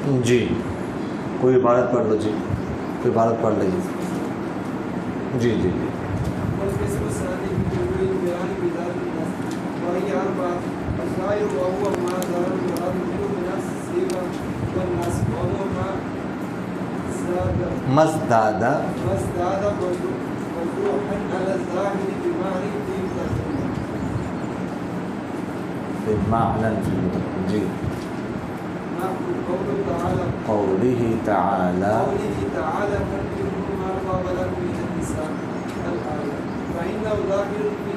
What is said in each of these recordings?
جی کوئی عبارت پڑھ لو، جی کوئی عبارت پڑھ لیجیے۔ جی جی جی والقسم الثاني في وجوه البيان بذات النص وهي أربعة: الظاهر وهو ما ظهر المراد منه بنفس الصيغة والنص، وهو ما مزداد وضوحا على الظاهر بمعنى في جی قوله تعالى فانكحوا ما طاب لكم من النساء الآية. فإنه ظاهر في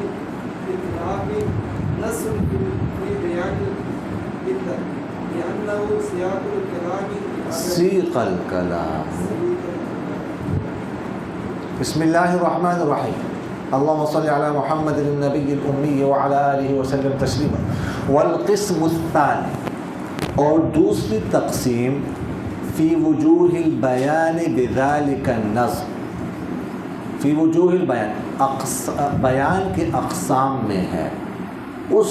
إطلاق نص في بيان العدة لأنه سياق الكلام سیق الکلام۔ بسم اللہ الرحمن الرحیم، اللہم صلی علی محمد النبی الامی وعلی آلہ وسلم تسلیما۔ والقسم الثانی، اور دوسری تقسیم، فی وجوہ البیان بذالک النظم، فی وجوہ البیان، بیان کے اقسام میں ہے، اس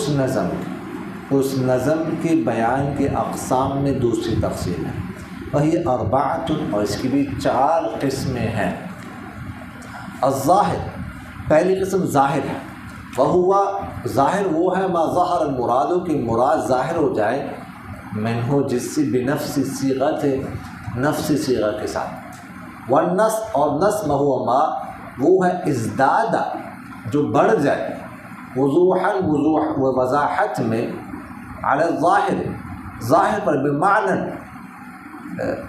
نظم کے بیان کے اقسام میں دوسری تقسیم ہے۔ وہی اربعۃ، اور اس کی بھی 4 قسمیں ہیں۔ الظاہر، پہلی قسم ظاہر ہے، وہو ظاہر وہ ہے ما ظہر المراد، کہ مراد ظاہر ہو جائے، منہ جس سے بنفس صیغت، نفس صیغہ کے ساتھ۔ والنص، اور نص ہوا ما وہ ہے ازداد، جو بڑھ جائے، وضوحاً وضاحت میں، علی الظاہر، ظاہر پر، بمعنی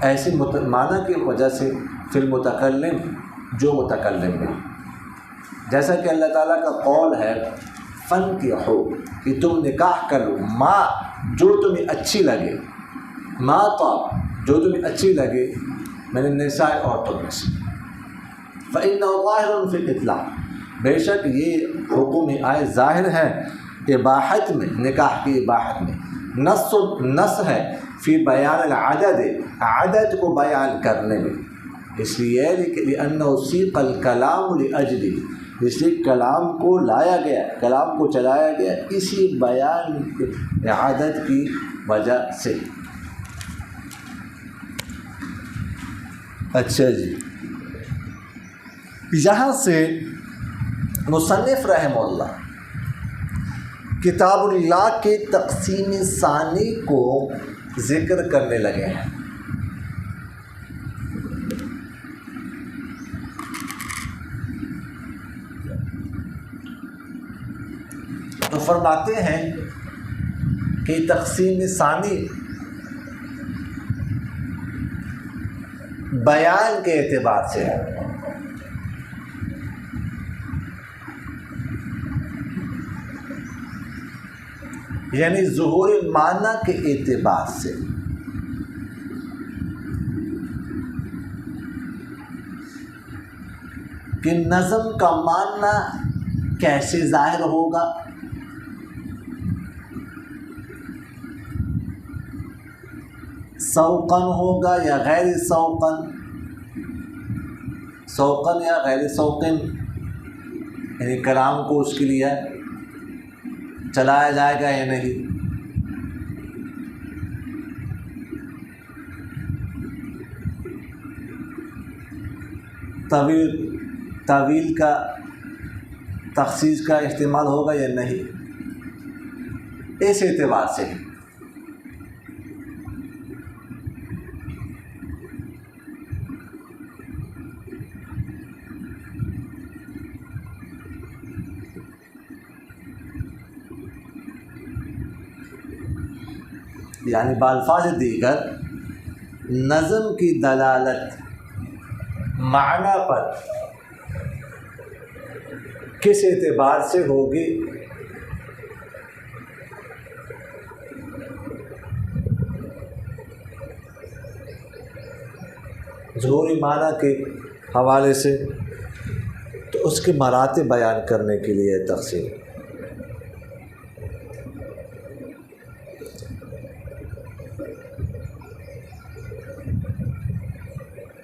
ایسی معنی کی وجہ سے، فی المتکلم، جو متکلم میں، جیسا کہ اللہ تعالیٰ کا قول ہے فانکحوا، کہ تم نکاح کر لو، ما جو تمہیں اچھی لگے، ما طاب جو تمہیں اچھی لگے، من النساء عورتوں میں سے۔ فإنه ظاہر فی الاطلاق، بے شک یہ حکم آئے ظاہر ہے اباحت میں، نکاح کی اباحت میں۔ نص ہے فی بیان العدد، عدد کو بیان کرنے میں، اس لیے لأنه سیق الکلام لأجلہ، اس لیے کلام کو لایا گیا، کلام کو چلایا گیا اسی بیان عدد کی وجہ سے۔ اچھا جی، یہاں سے مصنف رحمہ اللہ کتاب اللہ کے تقسیم ثانی کو ذکر کرنے لگے ہیں۔ تو فرماتے ہیں کہ تقسیم ثانی بیان کے اعتبار سے ہے، یعنی ظہور معنی کے اعتبار سے۔ کہ نظم کا معنی کیسے ظاہر ہوگا، سوقن ہوگا یا غیر سوقن، سوقن یا غیر سوقن، یعنی کلام کو اس کے لیے چلایا جائے گا یا نہیں۔ طویل کا تخصیص کا استعمال ہوگا یا نہیں، اس اعتبار سے۔ یعنی بالفاظ دیگر نظم کی دلالت معنی پر کس اعتبار سے ہوگی، ظہوری معنی کے حوالے سے، تو اس کے مراتب بیان کرنے کے لیے تقسیم۔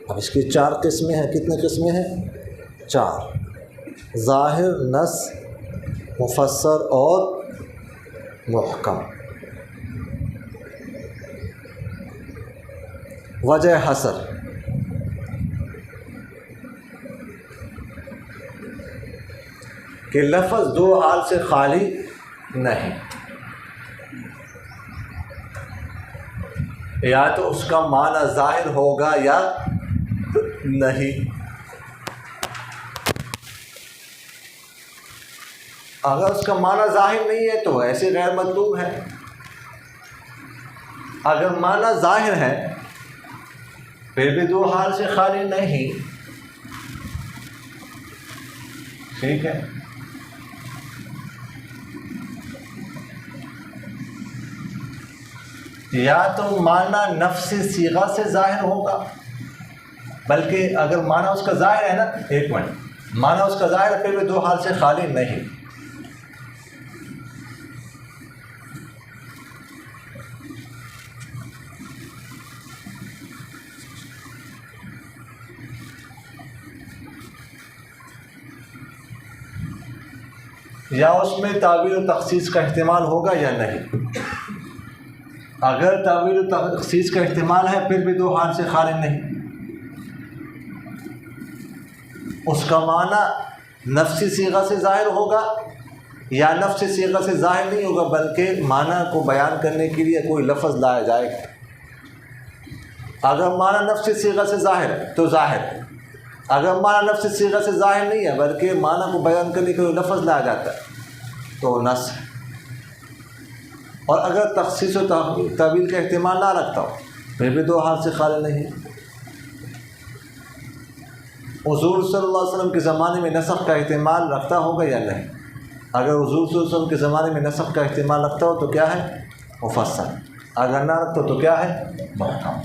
اب اس کی 4 قسمیں ہیں، کتنے قسمیں ہیں؟ 4، ظاہر، نص، مفسر اور محکم۔ وجہ حسر کہ لفظ دو حال سے خالی نہیں، یا تو اس کا معنی ظاہر ہوگا یا نہیں۔ اگر اس کا معنی ظاہر نہیں ہے تو ایسے غیر مطلوب ہے، اگر معنی ظاہر ہے پھر بھی دو حال سے خالی نہیں، ٹھیک ہے۔ یا تو معنی نفس صیغہ سے ظاہر ہوگا، بلکہ اگر معنی اس کا ظاہر ہے نا، ایک منٹ، معنی اس کا ظاہر ہے پھر بھی دو حال سے خالی نہیں۔ یا اس میں تعبیر و تخصیص کا احتمال ہوگا یا نہیں۔ اگر تعبیر و تخصیص کا احتمال ہے پھر بھی دو حال سے خالی نہیں، اس کا معنی نفسی صیغہ سے ظاہر ہوگا یا نفسی صیغہ سے ظاہر نہیں ہوگا، بلکہ معنی کو بیان کرنے کے لیے کوئی لفظ لایا جائے گا۔ اگر معنی نفسی صیغہ سے ظاہر ہے تو ظاہر ہے، اگر معنی نفسی صیغہ سے ظاہر نہیں ہے بلکہ معنی کو بیان کرنے کے لیے لفظ لایا جاتا ہے تو نص ہے۔ اور اگر تخصیص و تعبیر کا احتمال نہ رکھتا ہو پھر بھی دو حال سے خالی نہیں۔ حضور صلی اللہ علیہ وسلم کے زمانے میں نسخ کا احتمال رکھتا ہوگا یا نہیں؟ اگر حضور صلی اللہ علیہ وسلم کے زمانے میں نسخ کا احتمال رکھتا ہو تو کیا ہے؟ مفسر۔ اگر نہ رکھتا ہو تو کیا ہے؟ محکم۔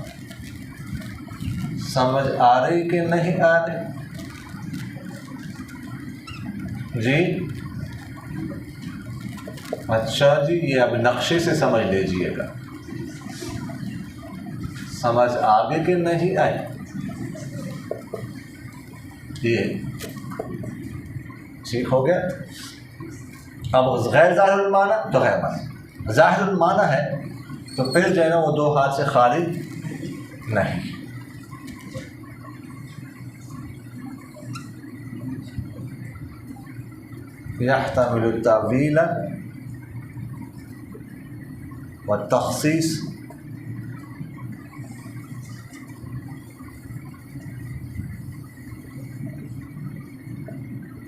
سمجھ آ رہی کہ نہیں آ رہی؟ جی اچھا جی، یہ اب نقشے سے سمجھ لیجئے گا، سمجھ آگے کہ نہیں آئی؟ یہ ٹھیک ہو گیا۔ اب غیر ظاہر المعنی تو غیر معنی، ظاہر المعنی ہے تو پھر جو ہے نا وہ دو حال سے خالی نہیں۔ یحتمل التأویل والتخصیص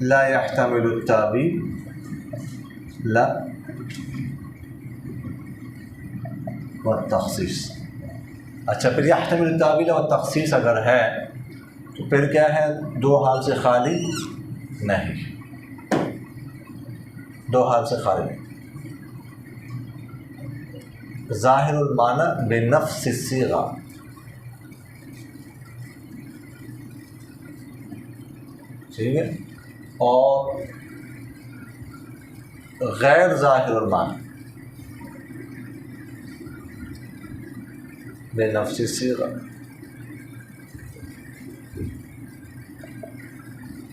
لا يحتمل التأویل لا والتخصیص۔ اچھا، پھر یحتمل التأویل والتخصیص اگر ہے تو پھر کیا ہے؟ دو حال سے خالی نہیں، دو حال سے خالی نہیں۔ ظاہر المعنی بنفس الصیغہ، ٹھیک ہے، اور غیر ظاہر المعنی بنفس الصیغہ۔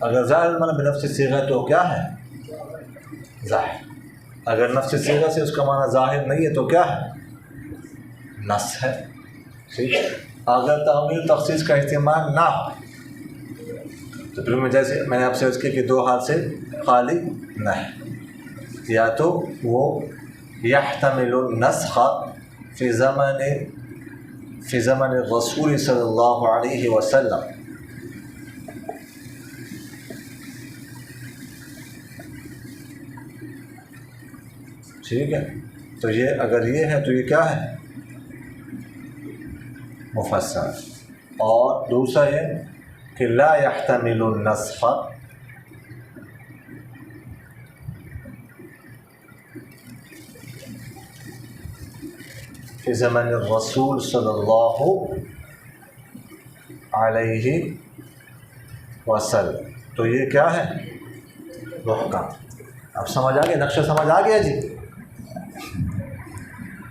اگر ظاہر المعنی بنفس الصیغہ تو کیا ہے؟ ظاہر۔ اگر نفس صیغہ سے اس کا معنی ظاہر نہیں ہے تو کیا ہے؟ نص ہے، ٹھیک ہے۔ اگر تعمیل تخصیص کا احتمال نہ ہو تو پھر میں جیسے میں نے آپ سے عرض کی کہ دو حال سے خالی نہیں، یا تو وہ یحتمل النسخ فی زمن الرسول صلی اللہ علیہ وسلم، ٹھیک ہے۔ تو یہ اگر یہ ہے تو یہ کیا ہے؟ مفسر۔ اور دوسرا یہ کہ لا يحتمل النسخ فی زمن الرسول صلی اللہ علیہ وسلم، تو یہ کیا ہے؟ محکم۔ اب سمجھ آ گیا؟ نقشہ سمجھ آ گیا جی؟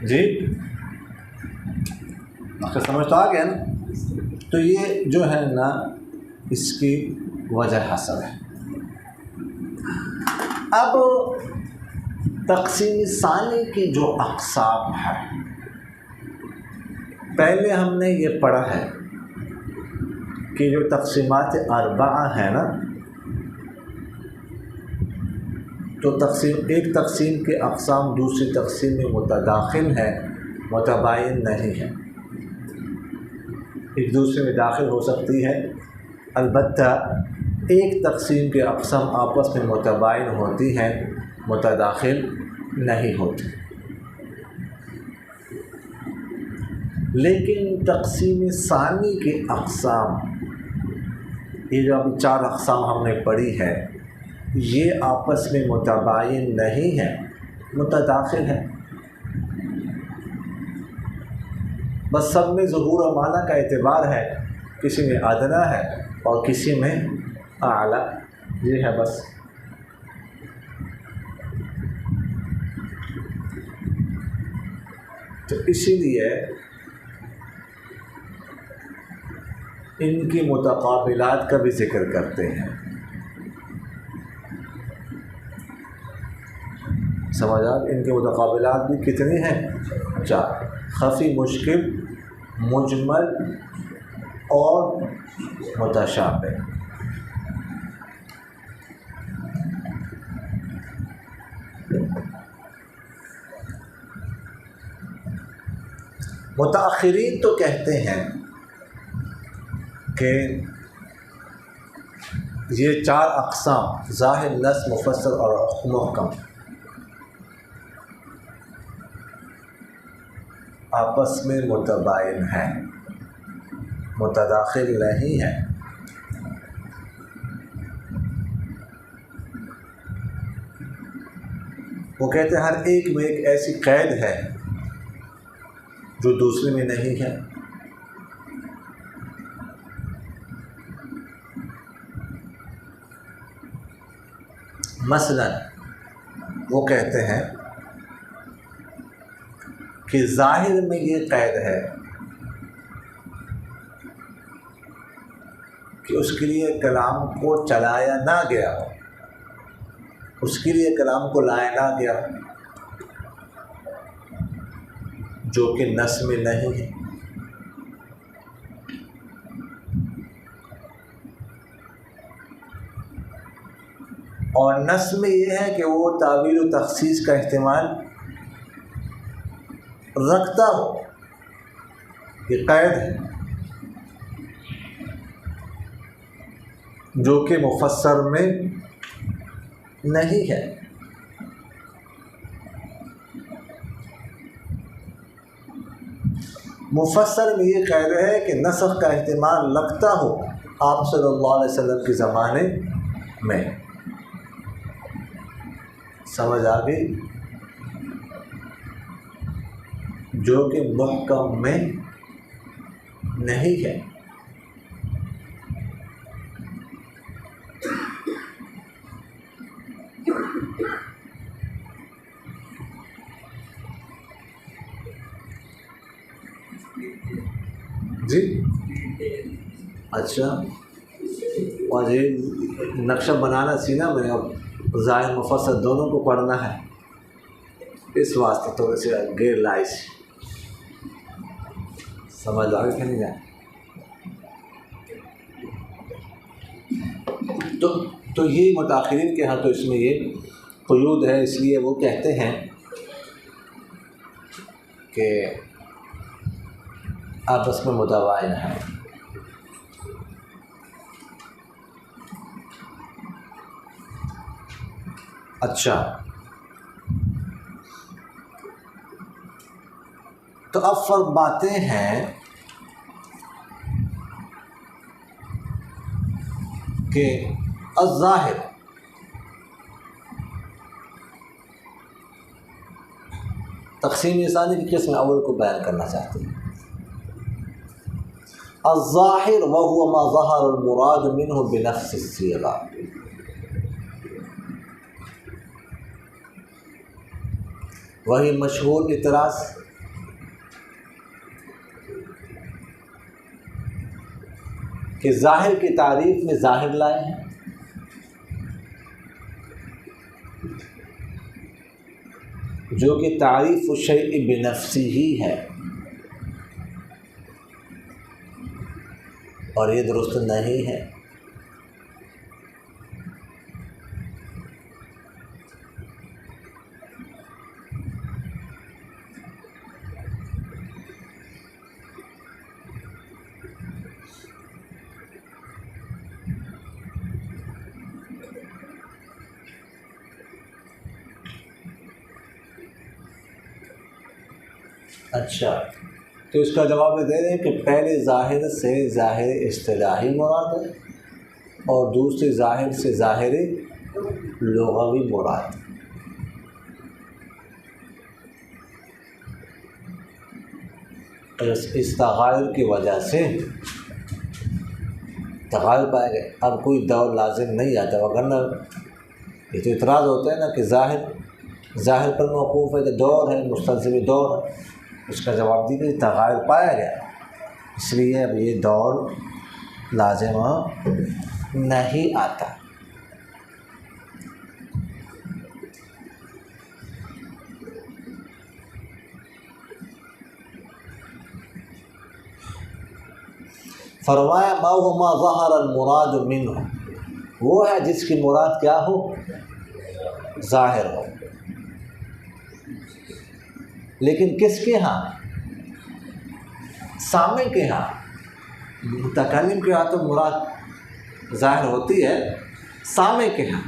جی نقشہ سمجھ تو آ گیا نا؟ تو یہ جو ہے نا اس کی وجہ حسب ہے۔ اب تقسیم ثانی کی جو اقسام ہے پہلے ہم نے یہ پڑھا ہے کہ جو تقسیمات اربعہ ہیں نا، تو ایک تقسیم کے اقسام دوسری تقسیم میں متداخل ہے، متباین نہیں ہے، ایک دوسرے میں داخل ہو سکتی ہے، البتہ ایک تقسیم کے اقسام آپس میں متباین ہوتی ہیں، متداخل نہیں ہوتی۔ لیکن تقسیم ثانی کے اقسام، یہ جو ابھی 4 اقسام ہم نے پڑھی ہے، یہ آپس میں متباین نہیں ہے، متداخل ہے، بس سب میں ظہور و معنی کا اعتبار ہے، کسی میں ادنا ہے اور کسی میں اعلیٰ، یہ ہے بس۔ تو اسی لیے ان کی متقابلات کا بھی ذکر کرتے ہیں۔ سمجھ آ؟ ان کے متقابلات بھی کتنی ہیں؟ 4، خفی، مشکل، مجمل اور متشابہ۔ متأخرین تو کہتے ہیں کہ یہ 4 اقسام ظاہر، نص، مفسر اور محکم آپس میں متباین ہیں، متداخل نہیں ہیں۔ وہ کہتے ہیں ہر ایک میں ایک ایسی قید ہے جو دوسرے میں نہیں ہے۔ مثلا وہ کہتے ہیں کہ ظاہر میں یہ قید ہے کہ اس کے لیے کلام کو چلایا نہ گیا ہو، اس کے لیے کلام کو لایا نہ گیا ہو، جو کہ نص میں نہیں ہے۔ اور نص میں یہ ہے کہ وہ تعویل و تخصیص کا احتمال رکھتا ہو، یہ قید ہے، جو کہ مفسر میں نہیں ہے۔ مفسر میں یہ قید ہے کہ نسخ کا احتمال لگتا ہو آپ صلی اللہ علیہ وسلم کے زمانے میں۔ سمجھ آ گئی؟ جو کہ محکم میں نہیں ہے۔ جی اچھا، اور یہ نقشہ بنانا سینا میں، اب ظاہر مفسر دونوں کو پڑھنا ہے، اس واسطے تھوڑے سے غیر لائش سمجھ آ گئی کہ نہیں جائے؟ تو یہ متاخرین کے ہاں تو اس میں یہ قیود ہے، اس لیے وہ کہتے ہیں کہ آپس میں متباین ہے۔ اچھا، تو اب فرماتے ہیں کہ الظاہر تقسیم ثانی کی قسم اول کو بیان کرنا چاہتے ہیں۔ الظاہر وهو ما ظہر المراد منه بنفس الصیغہ، وہی مشہور اعتراض کہ ظاہر کی تعریف میں ظاہر لائے ہیں، جو کہ تعریف الشیء بنفسہ ہی ہے، اور یہ درست نہیں ہے۔ اچھا، تو اس کا جواب دے رہے ہیں کہ پہلے ظاہر سے ظاہر اصطلاحی مراد ہے اور دوسری ظاہر سے ظاہر لغوی مراد۔ اس تغیر کی وجہ سے تغیر پائے گئے، اب کوئی دور لازم نہیں آتا، وگرنہ یہ تو اعتراض ہوتا ہے نا کہ ظاہر پر موقوف ہے، کہ دور ہے، مستلزم دور ہے۔ اس کا جواب دی کہ تغیر پایا گیا، اس لیے اب یہ دور لازمہ نہیں آتا۔ فرمایا ما هو ما ظہر المراد منہ، وہ ہے جس کی مراد کیا ہو؟ ظاہر ہو۔ لیکن کس کے ہاں؟ سامع کے ہاں۔ متکلم کے ہاں تو مراد ظاہر ہوتی ہے، سامع کے ہاں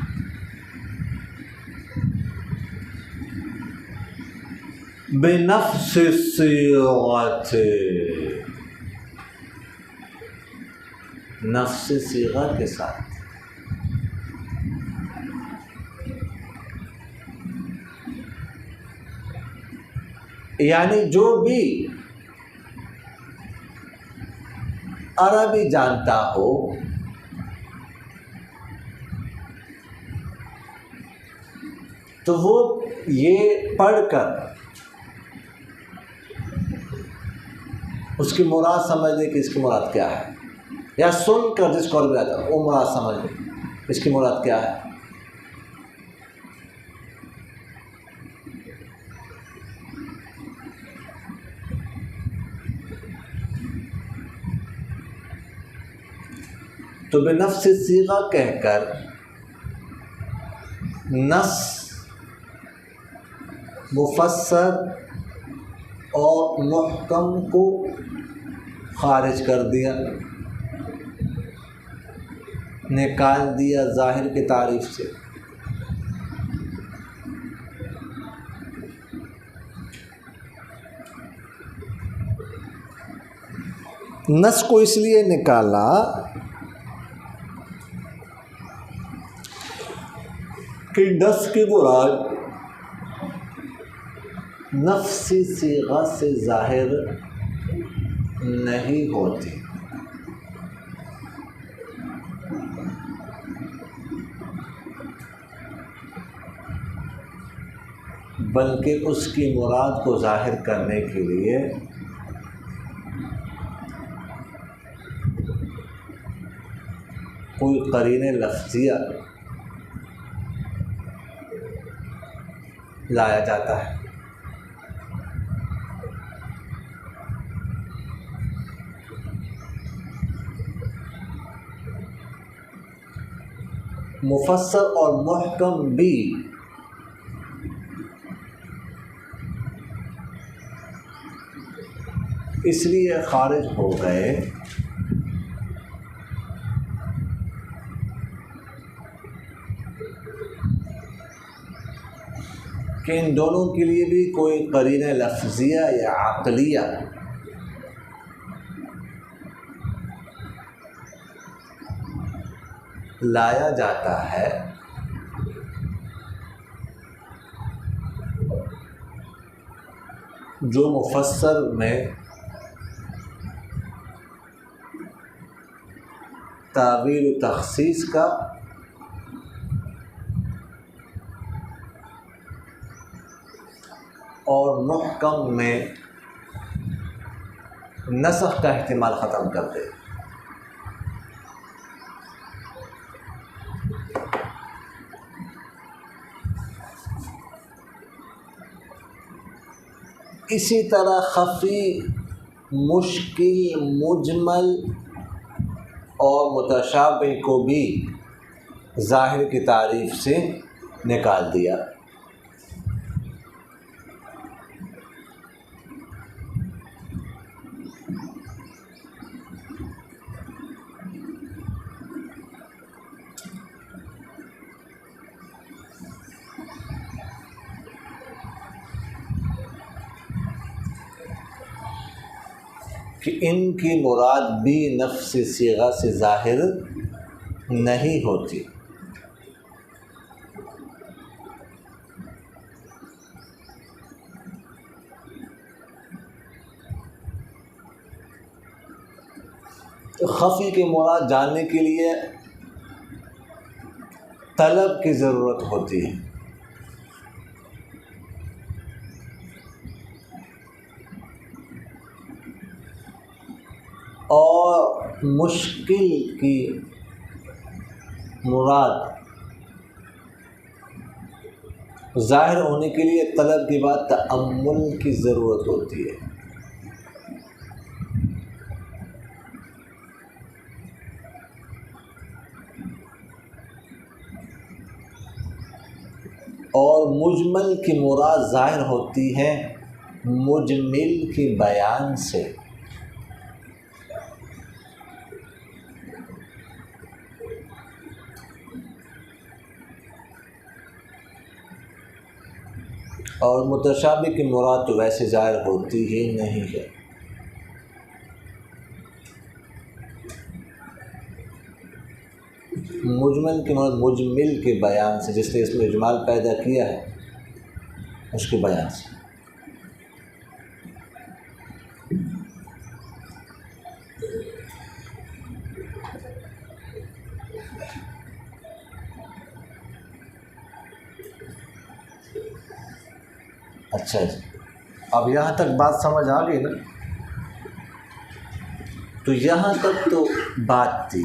بنفس الصیغۃ، نفس صیغہ کے ساتھ۔ یعنی جو بھی عربی جانتا ہو تو وہ یہ پڑھ کر اس کی مراد سمجھ لے کہ اس کی مراد کیا ہے، یا سن کر جس کو عربی آتا ہے وہ مراد سمجھ لے اس کی مراد کیا ہے۔ تو بنفس صیغہ کہہ کر نص، مفسر اور محکم کو خارج کر دیا، نکال دیا ظاہر کی تعریف سے۔ نص کو اس لیے نکالا کہ نص کی مراد نفسی صیغہ سے ظاہر نہیں ہوتی، بلکہ اس کی مراد کو ظاہر کرنے کے لیے کوئی قرینہ لفظیہ لایا جاتا ہے۔ مفسر اور محکم بھی اس لیے خارج ہو گئے کہ ان دونوں کے لیے بھی کوئی قرینہ لفظیہ یا عقلیہ لایا جاتا ہے، جو مفسر میں تعویل و تخصیص کا اور محکم میں نسخ کا احتمال ختم کر دے۔ اسی طرح خفی، مشکل، مجمل اور متشابہ کو بھی ظاہر کی تعریف سے نکال دیا۔ کہ ان کی مراد بھی نفس صیغہ سے ظاہر نہیں ہوتی۔ تو خفی کی مراد جاننے کے لیے طلب کی ضرورت ہوتی ہے، اور مشکل کی مراد ظاہر ہونے کے لیے طلب کے بعد تأمل کی ضرورت ہوتی ہے۔ اور مجمل کی مراد ظاہر ہوتی ہے مجمل کے بیان سے۔ اور متشابہ کی مراد تو ویسے ظاہر ہوتی ہی نہیں ہے۔ مجمل کی مراد مجمل کے بیان سے، جس نے اس میں اجمال پیدا کیا ہے اس کے بیان سے۔ اچھا جی، اب یہاں تک بات سمجھ آ گئی نا؟ تو یہاں تک تو بات تھی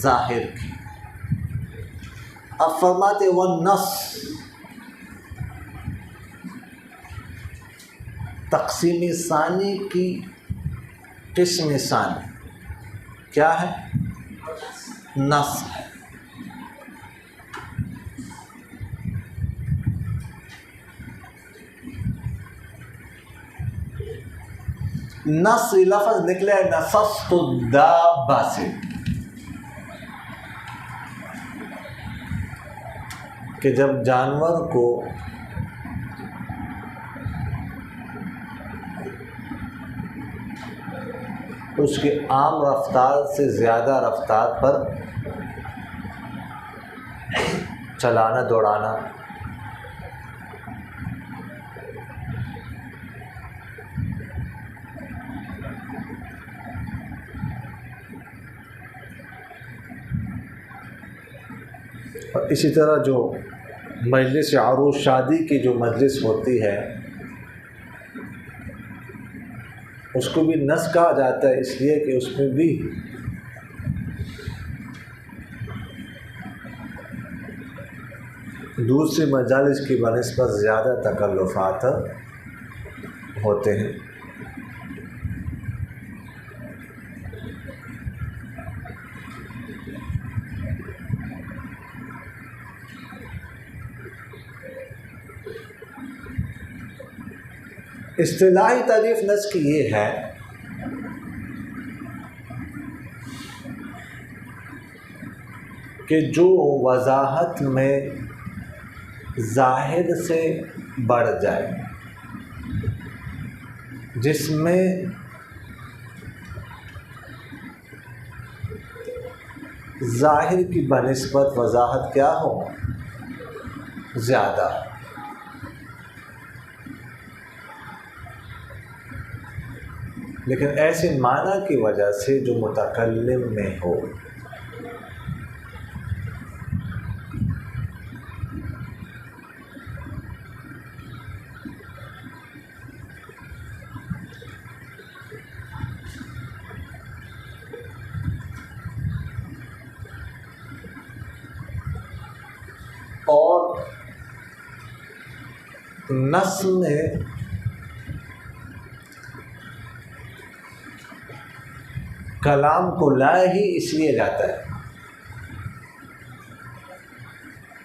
ظاہر کی۔ اب فرماتے والنص، تقسیم ثانی کی قسم ثانی کیا ہے؟ نص ہے۔ نص لفظ نکلے نصصت الدابہ سے، کہ جب جانور کو اس کے عام رفتار سے زیادہ رفتار پر چلانا دوڑانا، اور اسی طرح جو مجلس عروس شادی کی جو مجلس ہوتی ہے اس کو بھی نص کہا جاتا ہے، اس لیے کہ اس میں بھی دوسری مجالس کی بنسبت زیادہ تکلفات ہوتے ہیں۔ اصطلاحی تعریف نص کی یہ ہے کہ جو وضاحت میں ظاہر سے بڑھ جائے، جس میں ظاہر کی بنسبت وضاحت کیا ہو؟ زیادہ، لیکن ایسے معنی کی وجہ سے جو متکلم میں ہو۔ اور نص میں کلام کو لایا ہی اس لیے جاتا ہے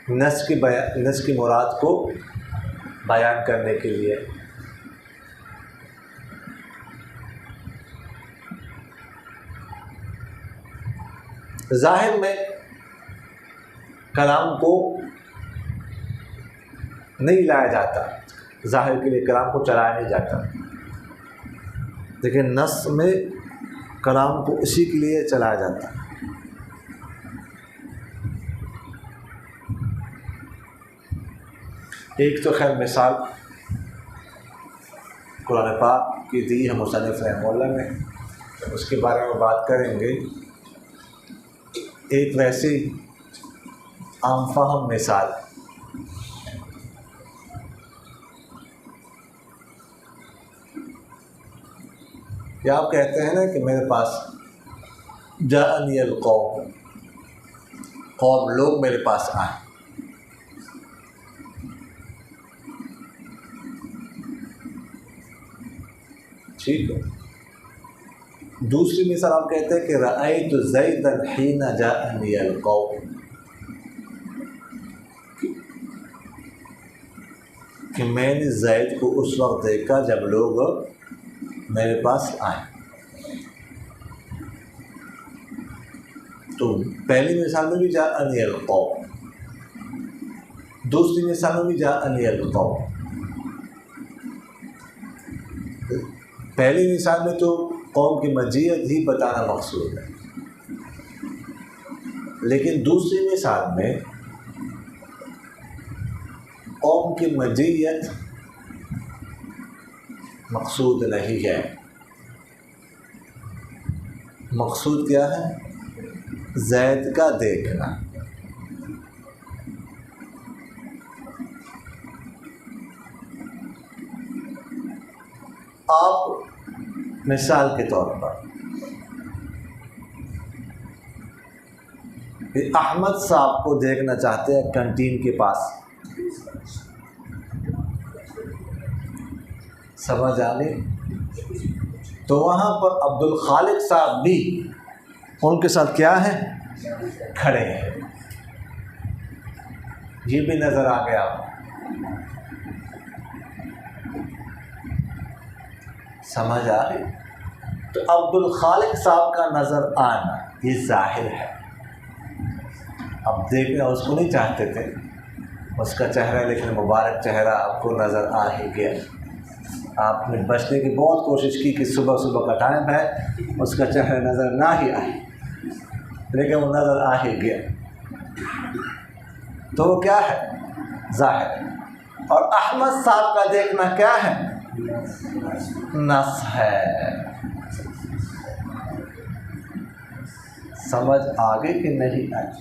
نص کی مراد کو بیان کرنے کے لیے. ظاہر میں کلام کو نہیں لایا جاتا، ظاہر کے لیے کلام کو چلایا نہیں جاتا، لیکن نص میں کلام کو اسی کے لیے چلایا جاتا ہے. ایک تو خیر مثال قرآن پاک کی دی ہے مصنف رحمہ اللہ نے، اس کے بارے میں بات کریں گے. ایک ویسی عام فہم مثال، یا آپ کہتے ہیں نا کہ میرے پاس جاءنی القوم، قوم لوگ میرے پاس آئے. ٹھیک ہے. دوسری مثال آپ کہتے ہیں کہ رأیت زیدا حین جاءنی القوم، کہ میں نے زید کو اس وقت دیکھا جب لوگ میرے پاس آئے. تو پہلی مثال میں بھی جاءنی القوم، دوسری مثال میں بھی جاءنی القوم. پہلی مثال میں تو قوم کی مجیت ہی بتانا مقصود ہے، لیکن دوسری مثال میں قوم کی مجیت مقصود نہیں ہے. مقصود کیا ہے؟ زید کا دیکھنا. آپ مثال کے طور پر احمد صاحب کو دیکھنا چاہتے ہیں کینٹین کے پاس، سمجھ آ گئی؟ تو وہاں پر عبد الخالق صاحب بھی ان کے ساتھ کیا ہے؟ کھڑے ہیں. یہ بھی نظر آ گیا آپ، سمجھ آ رہی؟ تو عبد الخالق صاحب کا نظر آنا یہ ظاہر ہے. اب دیکھنا اس کو نہیں چاہتے تھے، اس کا چہرہ، لیکن مبارک چہرہ آپ کو نظر آ ہی گیا. آپ نے بچنے کی بہت کوشش کی کہ صبح صبح کا ٹائم ہے اس کا چہرہ نظر نہ ہی آئے، لیکن وہ نظر آ ہی گیا. تو وہ کیا ہے؟ ظاہر. اور احمد صاحب کا دیکھنا کیا ہے؟ نص ہے. سمجھ آگے کہ نہیں آئی؟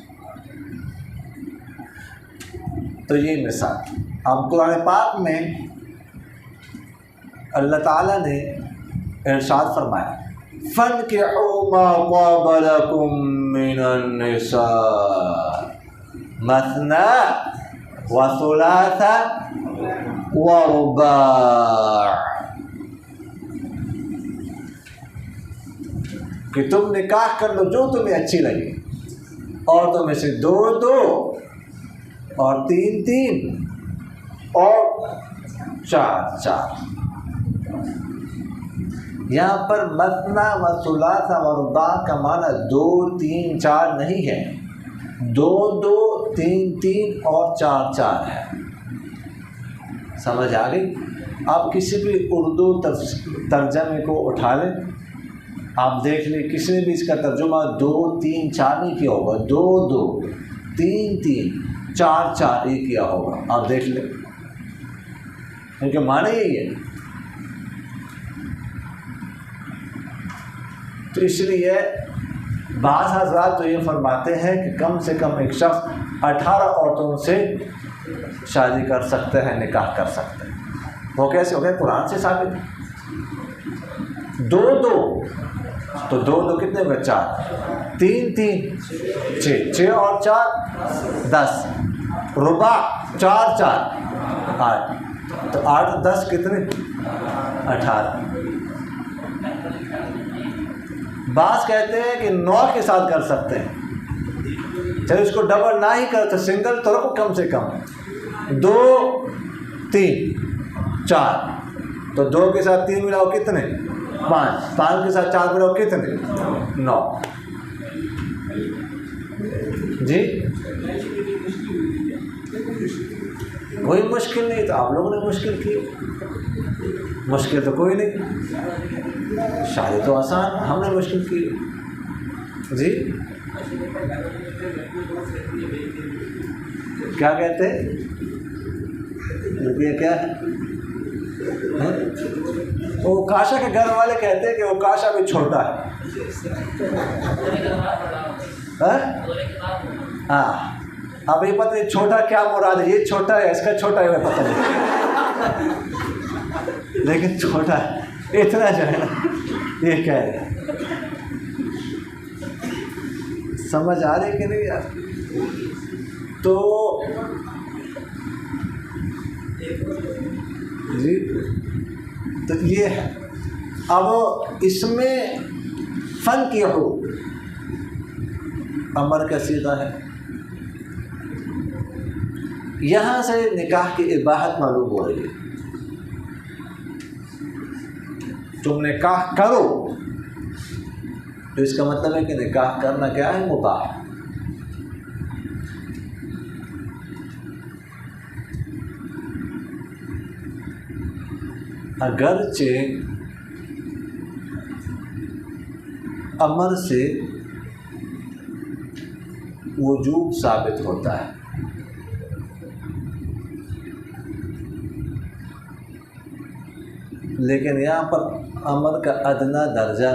تو یہ مثال. اب قرآن پاک میں اللہ تعالیٰ نے ارشاد فرمایا فَانْكِحُوا مَا طَابَ لَكُم مِّنَ النِّسَاءِ مَثْنَىٰ وَثُلَاثَ وَرُبَاعَ، کہ تم نکاح کر لو جو تمہیں اچھی لگے، عورتوں میں سے 2 2 اور 3 3 اور 4 4. یہاں پر مثنا و ثلاث و رباع کا معنی 2 3 4 نہیں ہے، 2 2 3 3 اور 4 4 ہے. سمجھ آ گئی؟ آپ کسی بھی اردو ترجمے کو اٹھا لیں، آپ دیکھ لیں کسی نے بھی اس کا ترجمہ 2 3 4 نہیں کیا ہوگا، 2 2 3 3 4 4 ہی کیا ہوگا. آپ دیکھ لیں، کیونکہ معنی یہی ہے. تو اس لیے بعض حضرات تو یہ فرماتے ہیں کہ کم سے کم ایک شخص 18 عورتوں سے شادی کر سکتے ہیں، نکاح کر سکتے ہیں. وہ کیسے ہو گئے؟ قرآن سے ثابت. 2 2 تو 2 2 کتنے ہوئے؟ 4. 3 3 6 6 اور 4 10. رباع 4 4 8. تو 8 10 کتنے؟ 18. بعض کہتے ہیں کہ 9 کے ساتھ کر سکتے ہیں، چلے اس کو ڈبل نہ ہی کر تو سنگل تو رکھو کم سے کم 2 3 4، تو 2 کے ساتھ 3 ملاؤ کتنے 5، 5 کے ساتھ 4 ملاؤ کتنے 9 جی۔ کوئی مشکل نہیں، تو آپ لوگوں نے مشکل کی، مشکل تو کوئی نہیں، شادی تو آسان، ہم نے مشکل کی جی۔ کیا کہتے ہیں یہ کیا ہے؟ وہ کاشا کے گھر والے کہتے ہیں کہ وہ کاشا بھی چھوٹا ہے، ہاں اب یہ پتہ نہیں چھوٹا کیا مراد ہے، یہ چھوٹا ہے اس کا چھوٹا ہے پتہ نہیں، لیکن چھوٹا ہے اتنا جو ہے نا یہ کہہ رہے ہیں، سمجھ آ رہی کہ نہیں یار؟ تو جی تو یہ ہے۔ اب اس میں فن کی ہو امر کا صیغہ ہے، یہاں سے نکاح کی اباحت معلوم ہو رہی ہے، تم نکاح کرو تو اس کا مطلب ہے کہ نکاح کرنا کیا ہے مباح، اگرچہ امر سے وجوب ثابت ہوتا ہے، لیکن یہاں پر امر کا ادنیٰ درجہ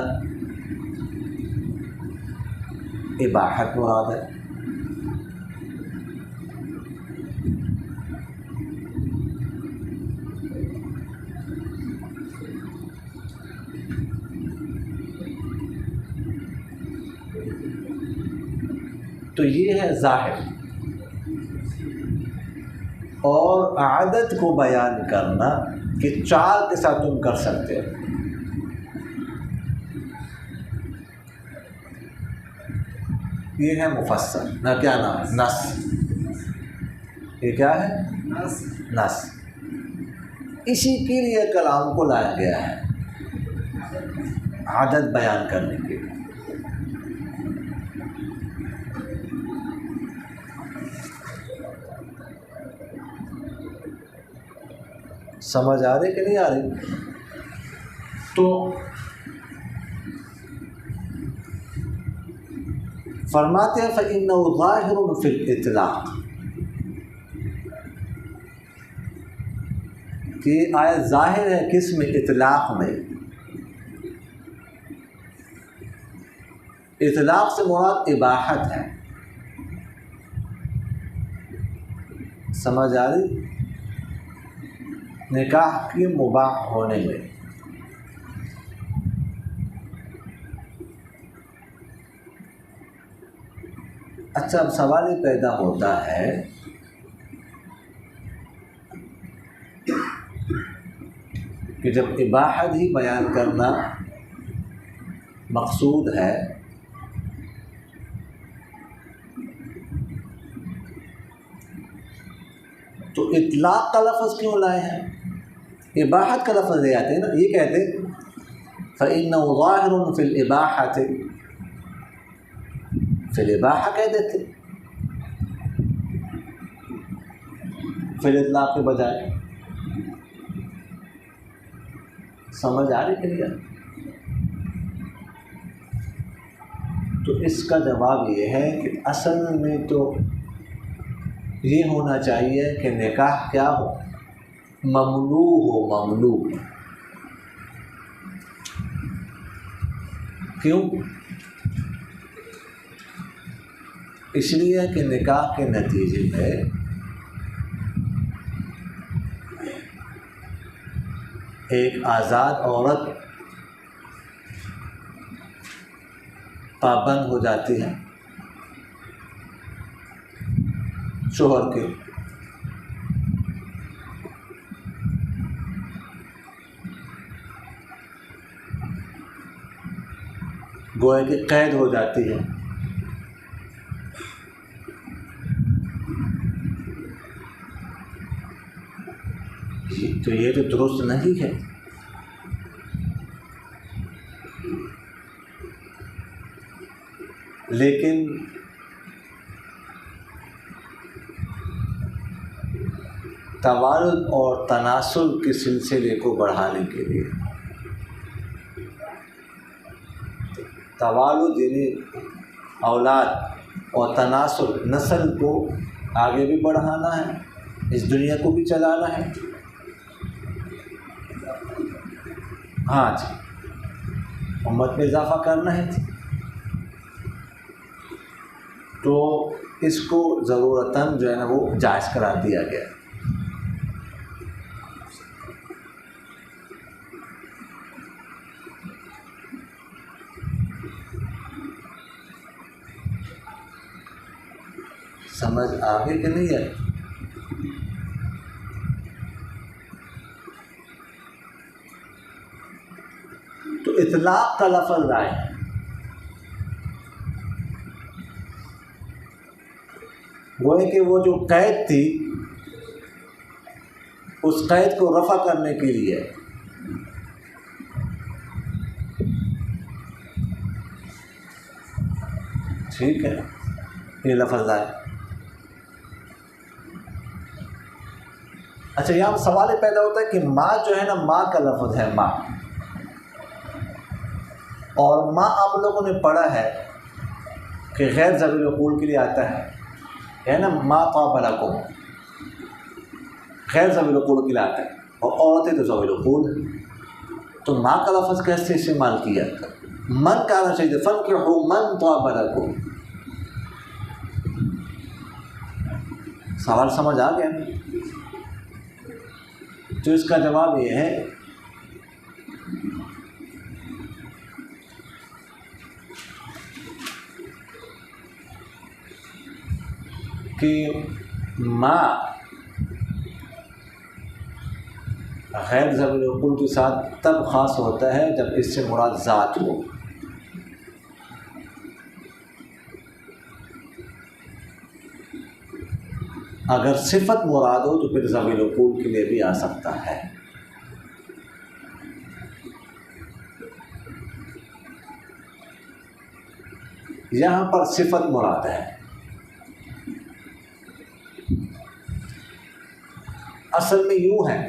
اباحت مراد ہے، تو یہ ہے ظاہر، اور عادت کو بیان کرنا کہ 4 کے ساتھ تم کر سکتے ہو، یہ ہے مفسر، نہ کیا نام ہے نص، یہ کیا ہے نص، اسی کے لیے کلام کو لایا گیا ہے، عادت بیان کرنے کے لیے۔ سمجھ آ رہی کہ نہیں آ رہی؟ تو فرماتے ہیں فَإِنَّهُ ظَاهِرٌ فِي الْإِطْلَاقِ، کہ آیت ظاہر ہے کس میں؟ اطلاق میں۔ اطلاق سے مراد اباحت ہے، سمجھ آ رہی؟ نکاح کے مباح ہونے میں۔ اچھا اب سوال یہ پیدا ہوتا ہے کہ جب اباحت ہی بیان کرنا مقصود ہے تو اطلاق کا لفظ کیوں لائے ہیں؟ اباحت کا لفظ لے آتے ہیں نا، یہ کہتے فَإِنَّهُ ظَاهِرٌ فِي الْإِبَاحَةِ، فی الاباحہ کہہ دیتے فی الاطلاق کے بجائے۔ سمجھ آ رہی کہ نہیں؟ تو اس کا جواب یہ ہے کہ اصل میں تو یہ ہونا چاہیے کہ نکاح کیا ہو؟ ممنوع ہو، ممنوع۔ کیوں؟ اس لیے کہ نکاح کے نتیجے میں ایک آزاد عورت پابند ہو جاتی ہے شوہر کے، گویا کہ قید ہو جاتی ہے. تو یہ تو درست نہیں ہے. لیکن توالد اور تناسل کے سلسلے کو بڑھانے کے لیے توالد یعنی اولاد اور تناسل نسل کو آگے بھی بڑھانا ہے، اس دنیا کو بھی چلانا ہے. ہاں جی، امت میں اضافہ کرنا ہے جی. تو اس کو ضرورتاً جو ہے نا وہ جائز قرار دیا گیا. سمجھ آگے کہ نہیں ہے؟ تو اطلاق کا لفظ آئے، وہ ہے کہ وہ جو قید تھی اس قید کو رفع کرنے کے لیے ٹھیک ہے یہ لفظ آئے. اچھا یہاں سوال پیدا ہوتا ہے کہ ماں جو ہے نا، ماں کا لفظ ہے ماں، اور ماں آپ لوگوں نے پڑھا ہے کہ غیر ذوی العقول کے لیے آتا ہے نا، ماں طاب لکم غیر ذوی العقول کے لیے آتا ہے، اور عورتیں تو ذوی العقول ہیں. تو ماں کا لفظ کیسے استعمال کیا؟ من کا آنا چاہیے، فانکحوا من طاب لکم. سوال سمجھ آ گیا؟ تو اس کا جواب یہ ہے کہ ماں غیر ذوی العقول کے ساتھ تب خاص ہوتا ہے جب اس سے مراد ذات ہو. اگر صفت مراد ہو تو پھر ذوی العقول کے لیے بھی آ سکتا ہے. یہاں پر صفت مراد ہے. اصل میں یوں ہے،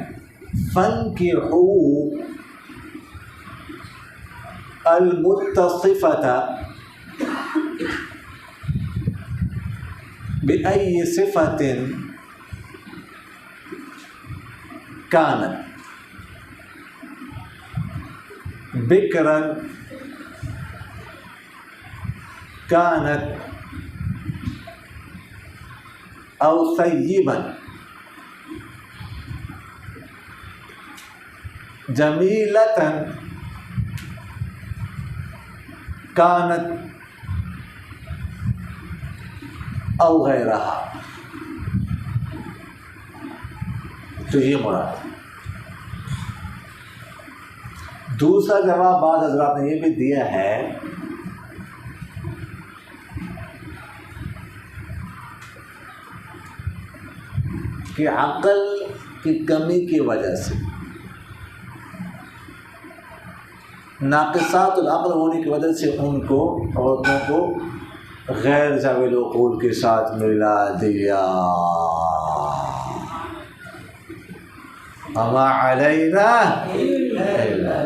فانکحوا المتصفة بأي صفة كانت بكرا كانت أو ثيبا جميلة كانت او غیرها. تو یہ مراد. دوسرا جواب بعض حضرات نے یہ بھی دیا ہے کہ عقل کی کمی کی وجہ سے، ناقصات العقل ہونے کی وجہ سے ان کو، عورتوں کو غیر ذوی العقول کے ساتھ ملا دیا. وما علینا الا